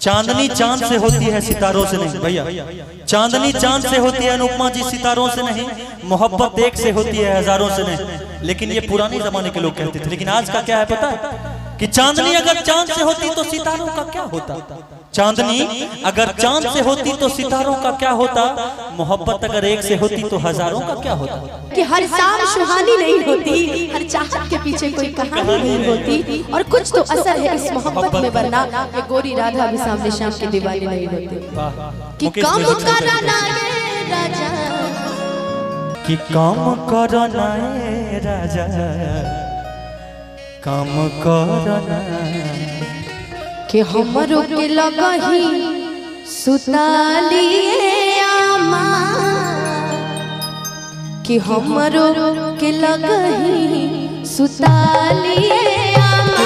चांदनी चांद से होती है सितारों से नहीं भैया, चांदनी चांद से होती है अनुपमा जी सितारों से नहीं, मोहब्बत एक से होती है हजारों से नहीं। लेकिन ये पुराने जमाने के लोग कहते थे, लेकिन आज का क्या है पता है कि चांदनी अगर चांद से होती तो सितारों का क्या होता, चांदनी अगर चांद से होती तो सितारों का क्या होता, मोहब्बत अगर एक से होती तो हजारों का क्या होता। कि हर शाम सुहानी नहीं होती, हर चाहत के पीछे कोई कहानी नहीं होती, और कुछ तो असर है इस मोहब्बत में वरना ये गोरी राधा भी सामने शाम की दीवानी नहीं होती। कि काम करना है राजा, कि काम करना है राजा, काम करना कि हमरो के लगही सुतालिए आमा, कि हमरो के लगही सुतालिए आमा,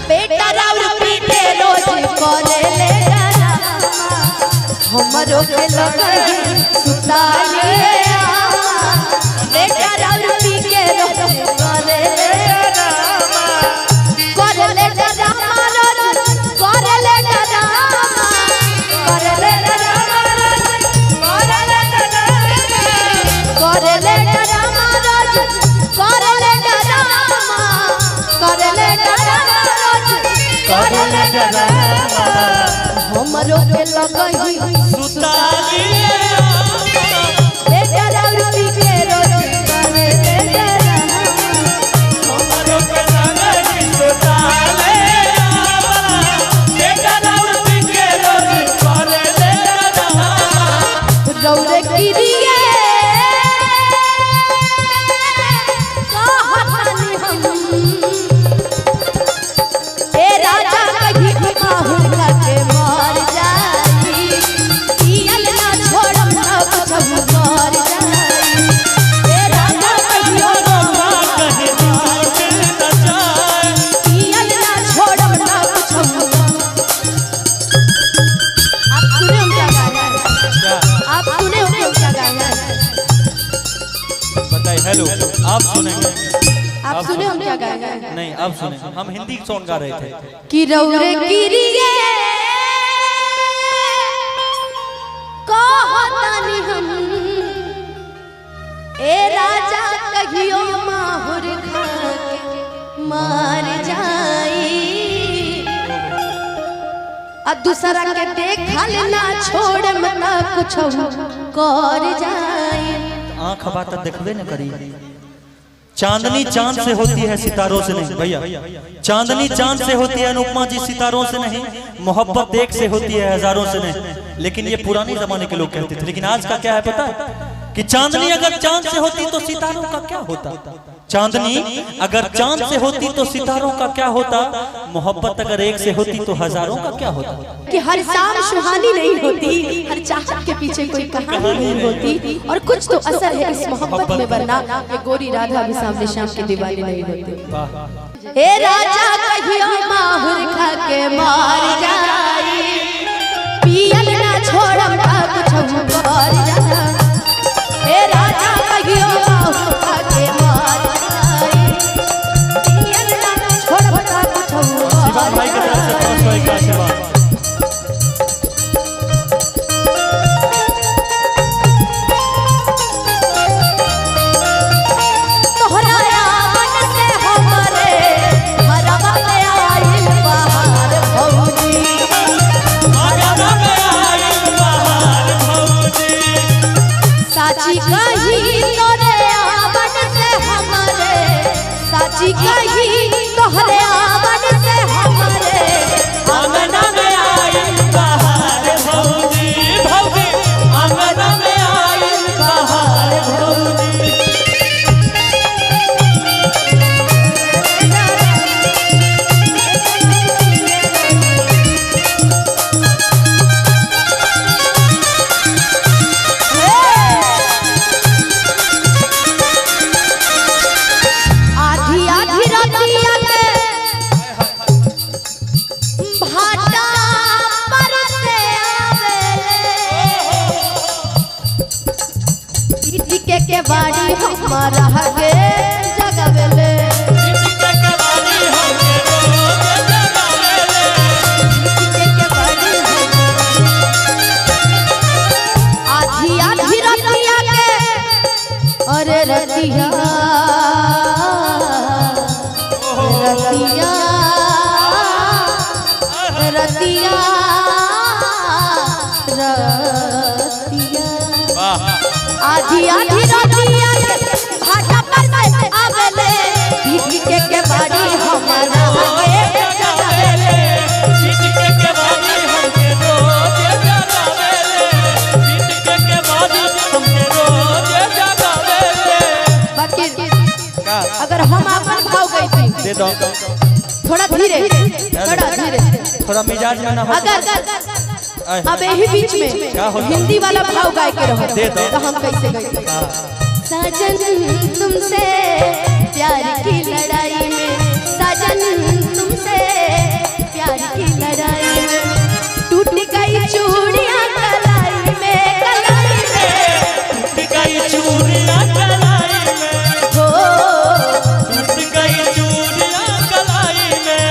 बेटा राउर पीटे रोज करे ले डरामा, हमरो के लगही सुतालिए आमा, बेटा राउर पीटे रोज करे ले डरामा, करे ले डरामा, करे ले डरामा, करे ले डरामा, करे ले डरामा, करे ले डरामा, करे ले डरामा, करे ले डरामा, करे ले डरामा, हमरो के लगही सुतालिए बेटा राउर पीके रोज करे ले डरामा, हमरो के लगही सुतालिए बेटा राउर पीके रोज करे ले डरामा, रौरे गिरिए कहतनी हम ए राजा कहीं घुमाहु के मर जाई, पियल ना छोड़म ना कुछ कर जाई, ए राजा कहीं घुमाहु के मर जाई, पियल ना छोड़म ना कुछ। आप सुने हम क्या गाया है, आप सुने हम क्या गाया है, बताइए। हेलो, आप सुनेंगे? आप सुने हम क्या गाया है? नहीं, आप सुने, हम हिंदी सॉन्ग गा रहे थे। कि रौरे गिरिए कहतनी हम ए राजा कहियो माहुर खा के मार जाई, आ दूसरा के देखल ना छोड़ मना कुछ कर जाई, आंख बात देखबे न करी। चांदनी चांद से होती है सितारों से नहीं भैया, चांदनी चांद से होती है अनुपमा जी सितारों से नहीं, मोहब्बत एक से होती है हजारों से नहीं। लेकिन ये पुराने जमाने के लोग कहते थे, लेकिन आज का क्या है पता है कि चांदनी अगर चांद से होती तो सितारों का क्या होता, चांदनी अगर चांद से होती तो सितारों का क्या होता, मोहब्बत अगर एक से होती तो हजारों का क्या होता। कि हर शाम सुहानी नहीं होती, हर चाहत के पीछे कोई कहानी नहीं होती, और कुछ तो असर है इस मोहब्बत में वरना ये गोरी राधा भी सामने शाम की दीवानी नहीं होती। ए राजा कहियो माहुर खा के मार जाई, पियल ना छोड़म ना कुछ कर जाई, ए राजा कहियो माहुर खा के मार जाई, पियल ना छोड़म ना कुछ शिवान भाई की तरफ से 501 का आशीर्वाद। साची कही तोरे आवन से हमरे, साची कही तोहरे आवन से हमरे, आंगना में आई बहार भौजी, भौजी आंगना में आई बहार भौजी। आधी आधी रतिया के भाटा पर से आवेले, के बाड़ी हमारा के जगवेले, के बाड़ी रतिया रतिया आधी आधी रतिया भाटा पर से आवेले भीख के बाड़ी हमारा जगावेले भीख के बाड़ी हमके रोज जगावेले भीख के बाड़ी हमके रोज जगावेले। बाकी अगर हम अपन भाव गई थी दे दो थोड़ा धीरे थोड़ा मिजाज में ना हो। अगर अब यही बीच में हिंदी वाला भाव गाय के रहो तो हम कैसे गए। साजन तुमसे प्यार की लड़ाई में साजन तुमसे प्यार की लड़ाई में टूट गई चूड़ियां कलाई में टूट गई चूड़ियां कलाई में हो टूट गई चूड़ियां कलाई में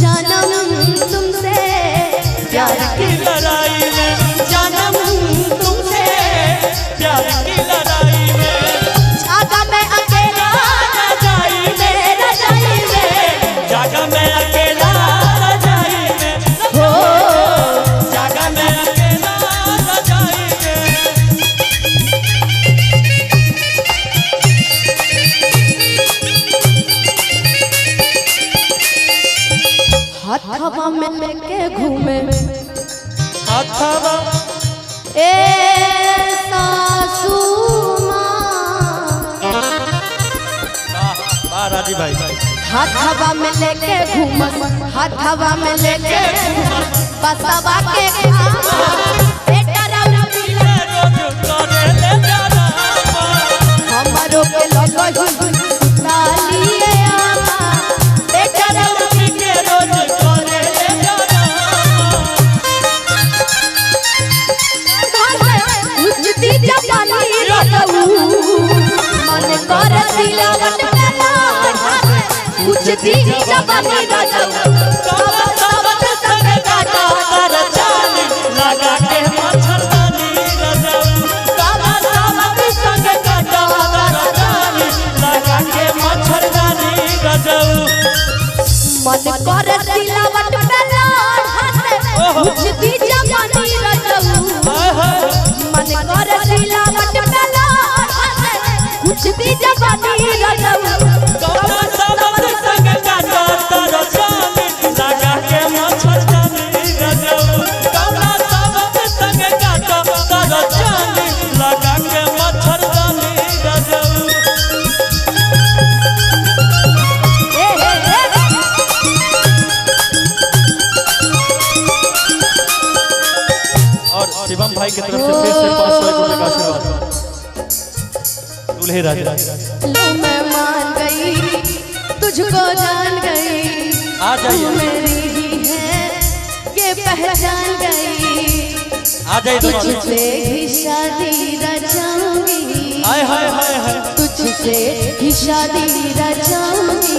जानम तुमसे प्यार की लड़ाई में जानम तुमसे प्यार की लड़ाई में जागा मैं अकेला रजाई में जागा मैं अकेला रजाई में हो जागा मैं अकेला रजाई में। हवा में लेके घूमे हवा ए सासू माँ राजी भाई हवा में लेके घूमस हवा में लेके बसवा के बेटा राम पीला हमरो के लगही तालिए आमा बेटा राम के रोज करे उजती जवानी रतऊ मन कर सिलावट कला उजती जवानी रतऊ सावत संग काटा कर चाली लगा के मच्छरदानी रजाऊ सावत संग काटा कर चाली लगा के मच्छरदानी रजाऊ मन कर सिलावट कला उजती जवानी रतऊ मन कर सिलावट कला उजती जवानी रतऊ सावत संग काटा कर चाली लगा के मच्छरदानी रजाऊ सावत संग काटा कर चाली लगा के मच्छरदानी रजाऊ। और शिवम भाई की तरफ से फिर से 500 रुपए का आशीर्वाद दूल्हे राजा। लो मैं मान गई तुझको जान गई आ जाइए। तू मेरी ही है ये पहचान गई आ जाइए तुझसे ही शादी रचाऊंगी हाय हाय हाय हाय तुझसे ही शादी रचाऊंगी